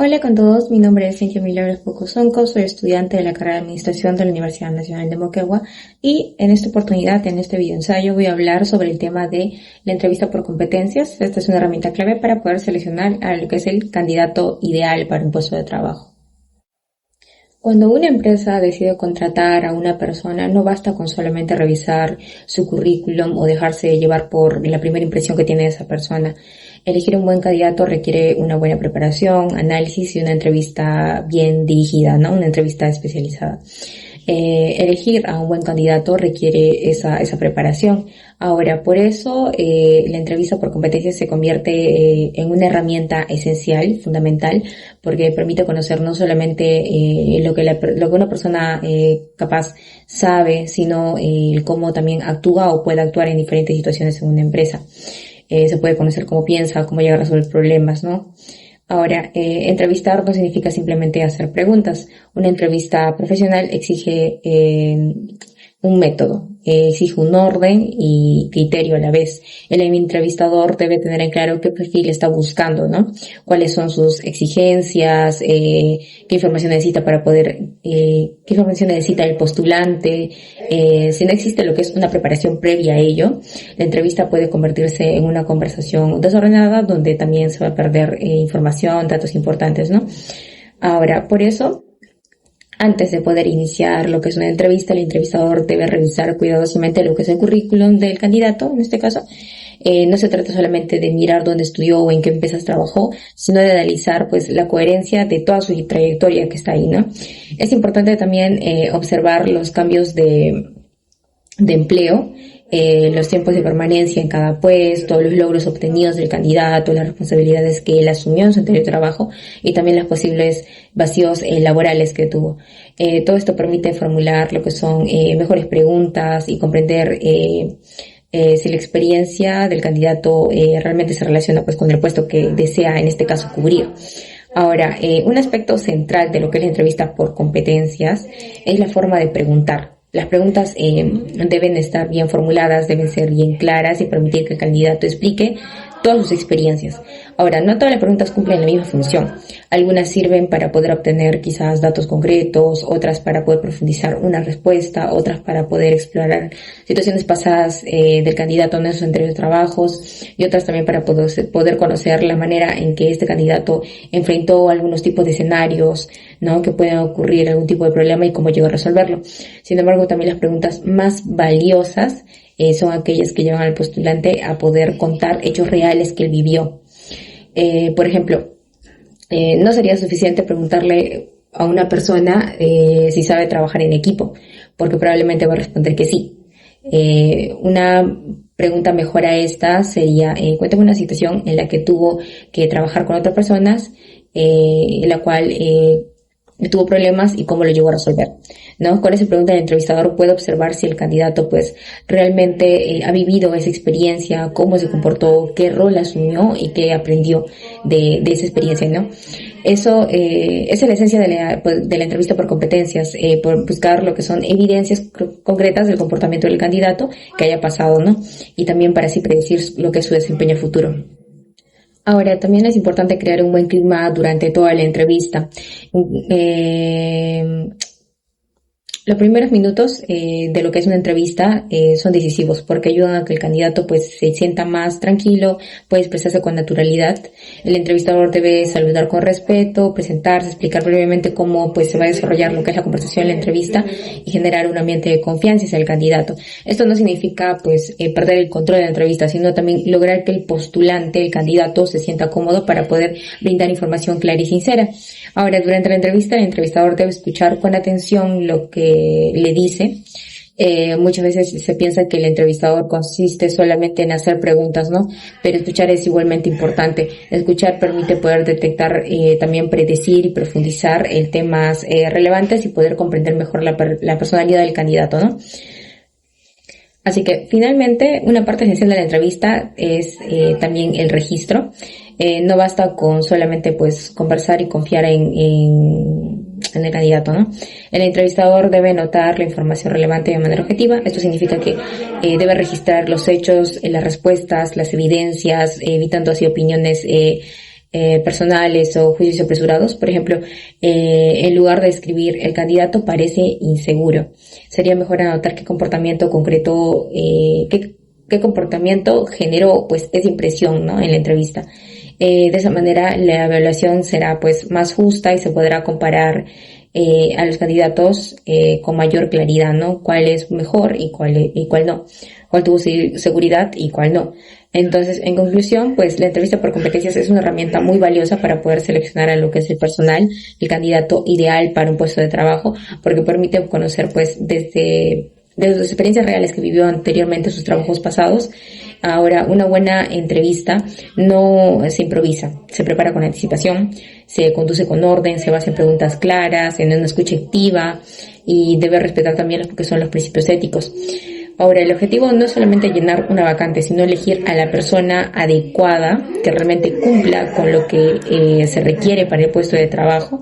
Hola con todos, mi nombre es Cintia Milagros Pocosonco, soy estudiante de la carrera de Administración de la Universidad Nacional de Moquegua y en esta oportunidad, en este video ensayo, voy a hablar sobre el tema de la entrevista por competencias. Esta es una herramienta clave para poder seleccionar a lo que es el candidato ideal para un puesto de trabajo. Cuando una empresa decide contratar a una persona, no basta con solamente revisar su currículum o dejarse llevar por la primera impresión que tiene esa persona. Elegir un buen candidato requiere una buena preparación, análisis y una entrevista bien dirigida, ¿no? Una entrevista especializada. Elegir a un buen candidato requiere esa preparación. Ahora, por eso la entrevista por competencias se convierte en una herramienta esencial, fundamental, porque permite conocer no solamente lo que una persona capaz sabe, sino cómo también actúa o puede actuar en diferentes situaciones en una empresa. Se puede conocer cómo piensa, cómo llega a resolver problemas, ¿no? Ahora, entrevistar no significa simplemente hacer preguntas. Una entrevista profesional exige un método, exige un orden y criterio a la vez. El entrevistador debe tener en claro qué perfil está buscando, ¿no? Cuáles son sus exigencias, qué información necesita para poder, qué información necesita el postulante. Si no existe lo que es una preparación previa a ello, la entrevista puede convertirse en una conversación desordenada donde también se va a perder información, datos importantes, ¿no? Ahora, por eso, antes de poder iniciar lo que es una entrevista, el entrevistador debe revisar cuidadosamente lo que es el currículum del candidato, en este caso. No se trata solamente de mirar dónde estudió o en qué empresas trabajó, sino de analizar pues la coherencia de toda su trayectoria que está ahí, ¿no? Es importante también observar los cambios de empleo, los tiempos de permanencia en cada puesto, los logros obtenidos del candidato, las responsabilidades que él asumió en su anterior trabajo y también los posibles vacíos laborales que tuvo. Todo esto permite formular lo que son mejores preguntas y comprender si la experiencia del candidato realmente se relaciona pues con el puesto que desea en este caso cubrir. Ahora, un aspecto central de lo que es la entrevista por competencias es la forma de preguntar. Las preguntas deben estar bien formuladas, deben ser bien claras y permitir que el candidato explique todas sus experiencias. Ahora, no todas las preguntas cumplen la misma función. Algunas sirven para poder obtener quizás datos concretos, otras para poder profundizar una respuesta, otras para poder explorar situaciones pasadas del candidato en sus anteriores trabajos y otras también para poder conocer la manera en que este candidato enfrentó algunos tipos de escenarios, ¿no? Que puedan ocurrir, algún tipo de problema y cómo llegó a resolverlo. Sin embargo, también las preguntas más valiosas son aquellas que llevan al postulante a poder contar hechos reales que él vivió. Por ejemplo, no sería suficiente preguntarle a una persona si sabe trabajar en equipo, porque probablemente va a responder que sí. Una pregunta mejor a esta sería, cuéntame una situación en la que tuvo que trabajar con otras personas, en la cual tuvo problemas y cómo lo llegó a resolver, ¿no? Con esa pregunta el entrevistador puede observar si el candidato pues realmente ha vivido esa experiencia, cómo se comportó, qué rol asumió y qué aprendió de esa experiencia, ¿no? Eso esa es la esencia de la entrevista por competencias, por buscar lo que son evidencias concretas del comportamiento del candidato que haya pasado, ¿no? Y también para así predecir lo que es su desempeño futuro. Ahora, también es importante crear un buen clima durante toda la entrevista. Los primeros minutos de lo que es una entrevista son decisivos porque ayudan a que el candidato pues se sienta más tranquilo, puede expresarse con naturalidad. El entrevistador debe saludar con respeto, presentarse, explicar brevemente cómo pues se va a desarrollar lo que es la conversación en la entrevista y generar un ambiente de confianza hacia el candidato. Esto no significa pues perder el control de la entrevista, sino también lograr que el postulante, el candidato, se sienta cómodo para poder brindar información clara y sincera. Ahora, durante la entrevista, el entrevistador debe escuchar con atención lo que le dice. Muchas veces se piensa que el entrevistador consiste solamente en hacer preguntas, ¿no? Pero escuchar es igualmente importante. Escuchar permite poder detectar, también predecir y profundizar en temas relevantes y poder comprender mejor la personalidad del candidato, ¿no? Así que finalmente una parte esencial de la entrevista es también el registro. No basta con solamente pues conversar y confiar en el candidato, ¿no? El entrevistador debe notar la información relevante de manera objetiva. Esto significa que debe registrar los hechos, las respuestas, las evidencias, evitando así opiniones personales o juicios apresurados. Por ejemplo, en lugar de escribir el candidato parece inseguro, sería mejor anotar qué comportamiento concreto, qué comportamiento generó pues esa impresión, ¿no?, en la entrevista. De esa manera la evaluación será pues más justa y se podrá comparar a los candidatos con mayor claridad, ¿no? Cuál es mejor y cuál no, cuál tuvo seguridad y cuál no. Entonces, en conclusión, pues la entrevista por competencias es una herramienta muy valiosa para poder seleccionar a lo que es el personal, el candidato ideal para un puesto de trabajo, porque permite conocer pues desde sus experiencias reales que vivió anteriormente, sus trabajos pasados. Ahora, una buena entrevista no se improvisa, se prepara con anticipación, se conduce con orden, se basa en preguntas claras, en una escucha activa y debe respetar también lo que son los principios éticos. Ahora, el objetivo no es solamente llenar una vacante, sino elegir a la persona adecuada que realmente cumpla con lo que se requiere para el puesto de trabajo,